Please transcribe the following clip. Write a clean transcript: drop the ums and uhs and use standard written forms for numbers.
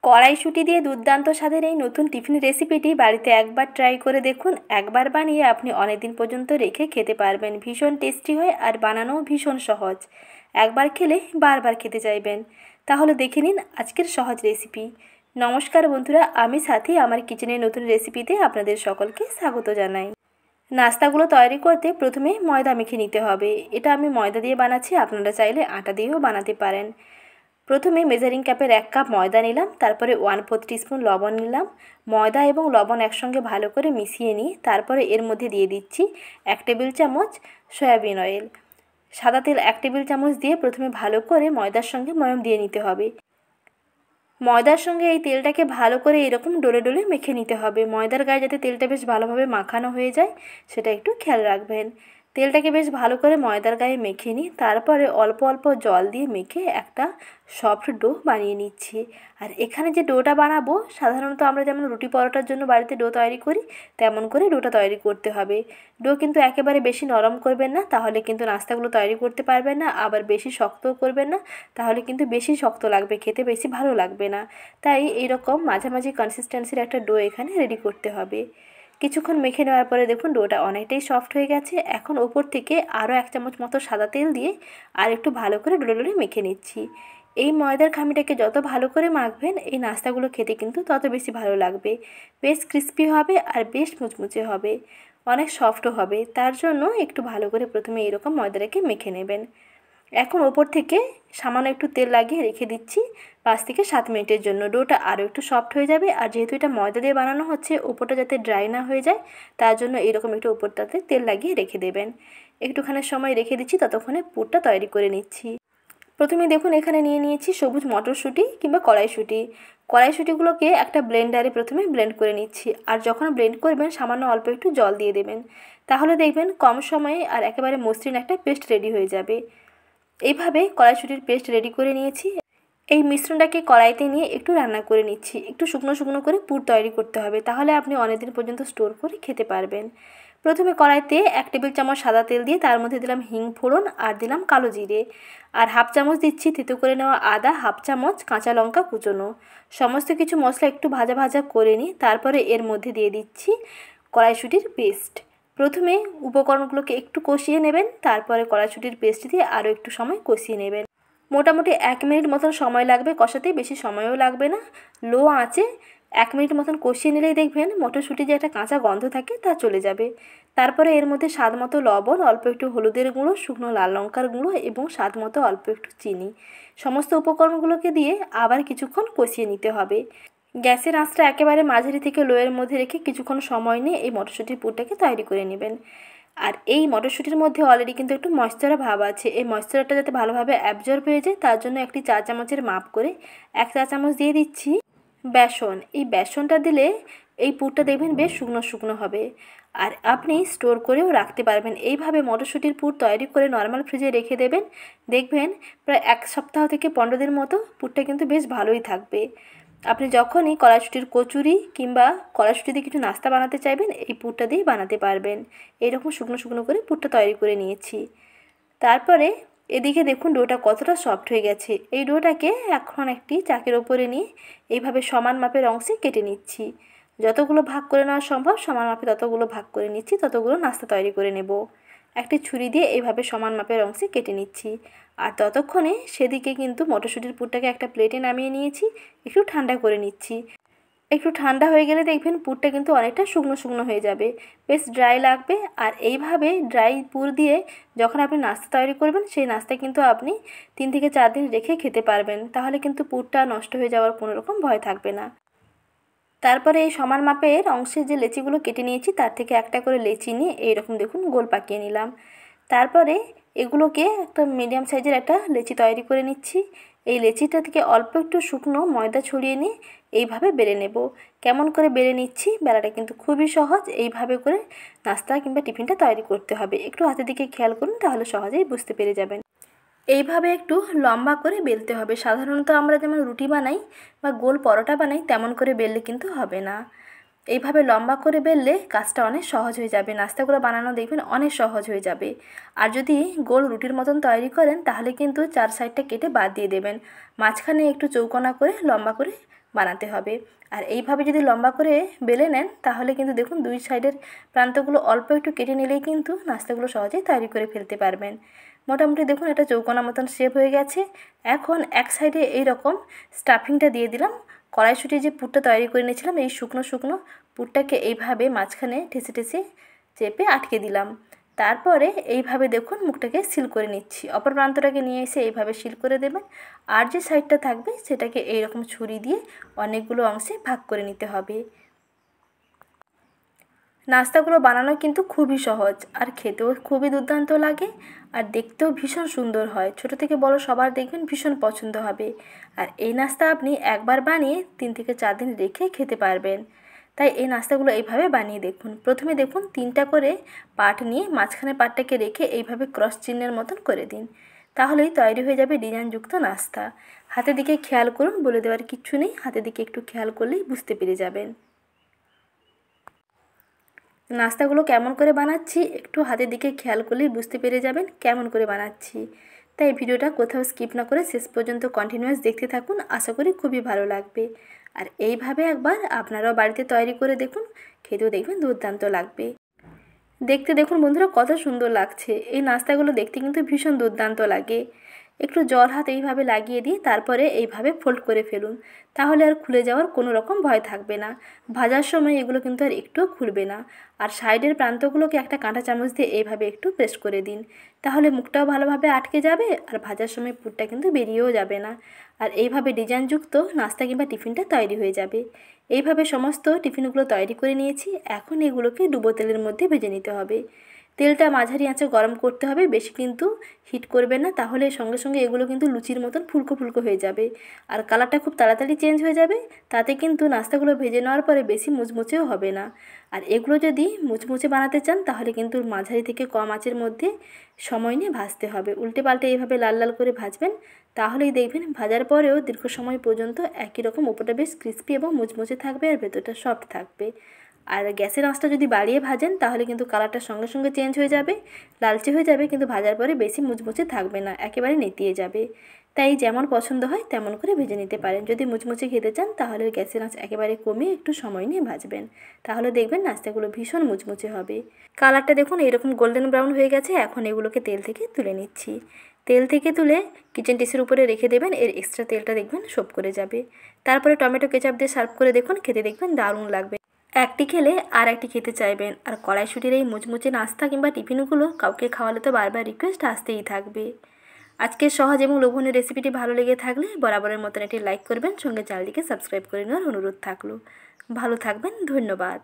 কড়াইশুঁটি দিয়ে দুর্দান্ত স্বাদের এই নতুন টিফিন রেসিপিটি বাড়িতে একবার ট্রাই করে দেখুন। একবার বানিয়ে আপনি অনেক দিন পর্যন্ত রেখে খেতে পারবেন। ভীষণ টেস্টি হয় আর বানানোও ভীষণ সহজ। একবার খেলে বারবার খেতে চাইবেন। তাহলে দেখে নিন আজকের সহজ রেসিপি। নমস্কার বন্ধুরা, আমি সাথী। আমার কিচেনের নতুন রেসিপিতে আপনাদের সকলকে স্বাগত জানাই। নাস্তাগুলো তৈরি করতে প্রথমে ময়দা মেখে নিতে হবে। এটা আমি ময়দা দিয়ে বানাচ্ছি, আপনারা চাইলে আটা দিয়েও বানাতে পারেন। প্রথমে মেজারিং কাপের 1 কাপ ময়দা নিলাম, তারপরে 1/4 টিস্পুন লবণ নিলাম। ময়দা এবং লবণ একসঙ্গে ভালো করে মিশিয়ে নিয়ে তারপরে এর মধ্যে দিয়ে দিচ্ছি 1 টেবিল চামচ সয়াবিন অয়েল। সাদা তেল 1 টেবিল চামচ দিয়ে প্রথমে ভালো করে ময়দার সঙ্গে ময়াম দিয়ে নিতে হবে। ময়দার সঙ্গে এই তেলটাকে ভালো করে এরকম ডলে ডলে মেখে নিতে হবে। ময়দার গায়ে যাতে তেলটা বেশ ভালোভাবে মাখানো হয়ে যায় সেটা একটু খেয়াল রাখবেন। তেলটাকে বেশ ভালো করে ময়দার গায়ে মেখে নিই, তারপরে অল্প অল্প জল দিয়ে মেখে একটা সফট ডো বানিয়ে নিচ্ছি। আর এখানে যে ডোটা বানাবো, সাধারণত আমরা যেমন রুটি পরোটার জন্য বাড়িতে ডো তৈরি করি তেমন করে ডোটা তৈরি করতে হবে। ডো কিন্তু একেবারে বেশি নরম করবেন না, তাহলে কিন্তু নাস্তাগুলো তৈরি করতে পারবেন না। আবার বেশি শক্তও করবেন না, তাহলে কিন্তু বেশি শক্ত লাগবে, খেতে বেশি ভালো লাগবে না। তাই এইরকম মাঝামাঝি কনসিস্টেন্সির একটা ডো এখানে রেডি করতে হবে। কিছুক্ষণ মেখে নেওয়ার পরে দেখুন ডোটা অনেকটাই সফট হয়ে গেছে। এখন ওপর থেকে আরও 1 চামচ মতো সাদা তেল দিয়ে আর একটু ভালো করে ডলে ডলে মেখে নিচ্ছি। এই ময়দার খামিটাকে যত ভালো করে মাখবেন এই নাস্তাগুলো খেতে কিন্তু তত বেশি ভালো লাগবে। বেশ ক্রিস্পি হবে আর বেশ মুচমুচে হবে, অনেক সফটও হবে। তার জন্য একটু ভালো করে প্রথমে এরকম ময়দাটাকে মেখে নেবেন। এখন ওপর থেকে সামান্য একটু তেল লাগিয়ে রেখে দিচ্ছি 5 থেকে 7 মিনিটের জন্য। ডোটা আরও একটু সফট হয়ে যাবে। আর যেহেতু এটা ময়দা দিয়ে বানানো হচ্ছে, ওপরটা যাতে ড্রাই না হয়ে যায় তার জন্য এরকম একটু ওপরটাতে তেল লাগিয়ে রেখে দেবেন। একটুখানি সময় রেখে দিচ্ছি, ততক্ষণে পুরটা তৈরি করে নিচ্ছি। প্রথমে দেখুন এখানে নিয়ে নিয়েছি সবুজ মটরশুঁটি কিংবা কড়াইশুঁটি। কড়াইশুঁটিগুলোকে একটা ব্লেন্ডারে প্রথমে ব্লেন্ড করে নিচ্ছি। আর যখন ব্লেন্ড করবেন সামান্য অল্প একটু জল দিয়ে দেবেন, তাহলে দেখবেন কম সময়ে আর একেবারে মসৃণ একটা পেস্ট রেডি হয়ে যাবে। এইভাবে কড়াইশুঁটির পেস্ট রেডি করে নিয়েছি। এই মিশ্রণটাকে কড়াইতে নিয়ে একটু রান্না করে নিচ্ছি। একটু শুকনো শুকনো করে পুর তৈরি করতে হবে, তাহলে আপনি অনেকদিন পর্যন্ত স্টোর করে খেতে পারবেন। প্রথমে কড়াইতে 1 টেবিল চামচ সাদা তেল দিয়ে তার মধ্যে দিলাম হিং ফোড়ন আর দিলাম কালো জিরে। আর 1/2 চামচ দিচ্ছি থেতো করে নেওয়া আদা, 1/2 চামচ কাঁচা লঙ্কা কুচোনো। সমস্ত কিছু মশলা একটু ভাজা ভাজা করে নিই, তারপরে এর মধ্যে দিয়ে দিচ্ছি কড়াইশুঁটির পেস্ট। প্রথমে উপকরণগুলোকে একটু কষিয়ে নেবেন, তারপরে কড়াইশুঁটির পেস্ট দিয়ে আরও একটু সময় কষিয়ে নেবেন। মোটামুটি 1 মিনিট মতন সময় লাগবে কষাতে, বেশি সময়ও লাগবে না। লো আঁচে 1 মিনিট মতন কষিয়ে নিলেই দেখবেন মটরশুঁটি যে একটা কাঁচা গন্ধ থাকে তা চলে যাবে। তারপরে এর মধ্যে স্বাদ মতো লবণ, অল্প একটু হলুদের গুঁড়ো, শুকনো লাল লঙ্কার গুঁড়ো এবং স্বাদ মতো অল্প একটু চিনি, সমস্ত উপকরণগুলোকে দিয়ে আবার কিছুক্ষণ কষিয়ে নিতে হবে। গ্যাসের আঁচটা একেবারে মাঝারি থেকে লোয়ের মধ্যে রেখে কিছুক্ষণ সময় নিয়ে এই মটরশুঁটির পুরটাকে তৈরি করে নেবেন। আর এই মটরশুঁটির মধ্যে অলরেডি কিন্তু একটু ময়েশ্চার ভাব আছে। এই ময়েশ্চারটা যাতে ভালোভাবে অ্যাবজর্ব হয়ে যায় তার জন্য একটি 4 চামচের মাপ করে 1 চা চামচ দিয়ে দিচ্ছি বেসন। এই বেসনটা দিলে এই পুরটা দেখবেন বেশ শুকনো শুকনো হবে, আর আপনি স্টোর করেও রাখতে পারবেন। এইভাবে মটরশুঁটির পুর তৈরি করে নর্মাল ফ্রিজে রেখে দেবেন, দেখবেন প্রায় 1 সপ্তাহ থেকে 15 দিন মতো পুরটা কিন্তু বেশ ভালোই থাকবে। আপনি যখনই কড়াইশুঁটির কচুরি কিংবা কড়াইশুঁটি দিয়ে কিছু নাস্তা বানাতে চাইবেন এই পুরটা দিয়েই বানাতে পারবেন। এইরকম শুকনো শুকনো করে পুরটা তৈরি করে নিয়েছি। তারপরে এদিকে দেখুন ডোটা কতটা সফট হয়ে গেছে। এই ডোটাকে এখন একটি চাকের ওপরে নিয়ে এইভাবে সমান মাপের অংশে কেটে নিচ্ছি। যতগুলো ভাগ করে নেওয়া সম্ভব সমান মাপে ততগুলো ভাগ করে নিচ্ছি, ততগুলো নাস্তা তৈরি করে নেব। একটি ছুরি দিয়ে এইভাবে সমান মাপের অংশে কেটে নিচ্ছি। আর ততক্ষণে সেদিকে কিন্তু মটরশুঁটির পুরটাকে একটা প্লেটে নামিয়ে নিয়েছি, একটু ঠান্ডা করে নিচ্ছি। একটু ঠান্ডা হয়ে গেলে দেখবেন পুরটা কিন্তু অনেকটা শুকনো শুকনো হয়ে যাবে, বেশ ড্রাই লাগবে। আর এইভাবে ড্রাই পুর দিয়ে যখন আপনি নাস্তা তৈরি করবেন সেই নাস্তা কিন্তু আপনি 3 থেকে 4 দিন রেখে খেতে পারবেন, তাহলে কিন্তু পুরটা নষ্ট হয়ে যাওয়ার কোনো রকম ভয় থাকবে না। তারপরে এই সমান মাপের অংশে যে লেচিগুলো কেটে নিয়েছি তার থেকে একটা করে লেচি নিয়ে এইরকম দেখুন গোল পাকিয়ে নিলাম। তারপরে এগুলোকে একটা মিডিয়াম সাইজের একটা লেচি তৈরি করে নিচ্ছি। এই লেচিটা থেকে অল্প একটু শুকনো ময়দা ছড়িয়ে নিয়ে এইভাবে বেলে নেব। কেমন করে বেলে নিচ্ছি, বেলাটা কিন্তু খুবই সহজ। এইভাবে করে নাস্তা কিংবা টিফিনটা তৈরি করতে হবে, একটু হাতের দিকে খেয়াল করুন তাহলে সহজেই বুঝতে পেরে যাবেন। এইভাবে একটু লম্বা করে বেলতে হবে। সাধারণত আমরা যেমন রুটি বানাই বা গোল পরোটা বানাই তেমন করে বেললে কিন্তু হবে না। এইভাবে লম্বা করে বেললে কাজটা অনেক সহজ হয়ে যাবে, নাস্তাগুলো বানানো দেখবেন অনেক সহজ হয়ে যাবে। আর যদি গোল রুটির মতন তৈরি করেন তাহলে কিন্তু 4 সাইডটা কেটে বাদ দিয়ে দেবেন, মাঝখানে একটু চৌকোনা করে লম্বা করে বানাতে হবে। আর এইভাবে যদি লম্বা করে বেলে নেন তাহলে কিন্তু দেখুন দুই সাইডের প্রান্তগুলো অল্প একটু কেটে নিলেই কিন্তু নাস্তাগুলো সহজেই তৈরি করে ফেলতে পারবেন। মোটামুটি দেখুন এটা চৌকোনা মতন শেপ হয়ে গেছে। এখন এক সাইডে এই রকম স্টাফিংটা দিয়ে দিলাম। কড়াইশুঁটি যে পুরটা তৈরি করে নিয়েছিলাম এই শুকনো শুকনো পুরটাকে এইভাবে মাঝখানে ঠেসে ঠেসে চেপে আটকে দিলাম। তারপরে এইভাবে দেখুন মুখটাকে সিল করে নিচ্ছি। অপর প্রান্তটাকে নিয়ে এসে এইভাবে সিল করে দেবেন। আর যে সাইডটা থাকবে সেটাকে এইরকম ছুরি দিয়ে অনেকগুলো অংশে ভাগ করে নিতে হবে। নাস্তাগুলো বানানো কিন্তু খুবই সহজ আর খেতেও খুবই দুর্দান্ত লাগে আর দেখতেও ভীষণ সুন্দর হয়। ছোট থেকে বড় সবার দেখবেন ভীষণ পছন্দ হবে। আর এই নাস্তা আপনি একবার বানিয়ে 3 থেকে 4 দিন রেখে খেতে পারবেন। তাই এই নাস্তাগুলো এইভাবে বানিয়ে দেখুন। প্রথমে দেখুন 3টা করে পার্ট নিয়ে মাঝখানে পার্টটাকে রেখে এইভাবে ক্রস চিহ্নের মতন করে দিন। তাহলেই তৈরি হয়ে যাবে ডিজাইনযুক্ত নাস্তা। হাতের দিকে খেয়াল করুন, বলে দেওয়ার কিচ্ছু নেই, হাতের দিকে একটু খেয়াল করলেই বুঝতে পেরে যাবেন। নাস্তাগুলো কেমন করে বানাচ্ছি একটু হাতের দিকে খেয়াল করলেই বুঝতে পেরে যাবেন কেমন করে বানাচ্ছি। তাই ভিডিওটা কোথাও স্কিপ না করে শেষ পর্যন্ত কন্টিনিউয়াস দেখতে থাকুন, আশা করি খুবই ভালো লাগবে। আর এইভাবে একবার আপনারাও বাড়িতে তৈরি করে দেখুন, খেতেও দেখবেন দুর্দান্ত লাগবে। দেখতে দেখুন বন্ধুরা কত সুন্দর লাগছে। এই নাস্তাগুলো দেখতে কিন্তু ভীষণ দুর্দান্ত লাগে। একটু জল হাত এইভাবে লাগিয়ে দিয়ে তারপরে এইভাবে ফোল্ড করে ফেলুন, তাহলে আর খুলে যাওয়ার কোনো রকম ভয় থাকবে না। ভাজার সময় এগুলো কিন্তু আর একটুও খুলবে না। আর সাইডের প্রান্তগুলোকে একটা কাঁটা চামচ দিয়ে এইভাবে একটু প্রেস করে দিন, তাহলে মুখটাও ভালোভাবে আটকে যাবে আর ভাজার সময় পুরটা কিন্তু বেরিয়েও যাবে না। আর এইভাবে ডিজাইনযুক্ত নাস্তা কিংবা টিফিনটা তৈরি হয়ে যাবে। এইভাবে সমস্ত টিফিনগুলো তৈরি করে নিয়েছি। এখন এগুলোকে ডুবো তেলের মধ্যে ভেজে নিতে হবে। তেলটা মাঝারি আঁচে গরম করতে হবে, বেশি কিন্তু হিট করবেন না, তাহলে সঙ্গে সঙ্গে এগুলো কিন্তু লুচির মতন ফুলকো ফুলকো হয়ে যাবে আর কালারটা খুব তাড়াতাড়ি চেঞ্জ হয়ে যাবে। তাতে কিন্তু নাস্তাগুলো ভেজে নেওয়ার পরে বেশি মুচমুচেও হবে না। আর এগুলো যদি মুচমুচে বানাতে চান তাহলে কিন্তু মাঝারি থেকে কম আঁচের মধ্যে সময় নিয়ে ভাজতে হবে। উল্টে পাল্টে এইভাবে লাল লাল করে ভাজবেন, তাহলেই দেখবেন ভাজার পরেও দীর্ঘ সময় পর্যন্ত একই রকম ওপরটা বেশ ক্রিস্পি এবং মুচমুচে থাকবে আর ভেতরটা সফট থাকবে। আর গ্যাসের আঁচটা যদি বাড়িয়ে ভাজেন তাহলে কিন্তু কালারটা সঙ্গে সঙ্গে চেঞ্জ হয়ে যাবে, লালচে হয়ে যাবে, কিন্তু ভাজার পরে বেশি মুচমুচে থাকবে না, একেবারে নেতিয়ে যাবে। তাই যেমন পছন্দ হয় তেমন করে ভেজে নিতে পারেন। যদি মুচমুচে খেতে চান তাহলে গ্যাসের আঁচ একেবারে কমিয়ে একটু সময় নিয়ে ভাজবেন, তাহলে দেখবেন নাস্তাগুলো ভীষণ মুচমুচে হবে। কালারটা দেখুন এরকম গোল্ডেন ব্রাউন হয়ে গেছে। এখন এগুলোকে তেল থেকে তুলে নিচ্ছি। তেল থেকে তুলে কিচেন ডিশের উপরে রেখে দেবেন, এর এক্সট্রা তেলটা দেখবেন সোপ করে যাবে। তারপরে টমেটো কেচাপ দিয়ে সার্ভ করে দেখুন, খেতে দেখবেন দারুণ লাগবে। একটি খেলে আর একটি খেতে চাইবেন। আর কড়াইশুঁটির এই মুচমুচে নাস্তা কিংবা টিফিনগুলো কাউকে খাওয়ালে তো বারবার রিকোয়েস্ট আসতেই থাকবে। আজকের সহজ এবং লোভনীয় রেসিপিটি ভালো লেগে থাকলে বরাবরের মতন এটি লাইক করবেন, সঙ্গে চ্যানেলটিকে সাবস্ক্রাইব করে নেওয়ার অনুরোধ থাকলো। ভালো থাকবেন, ধন্যবাদ।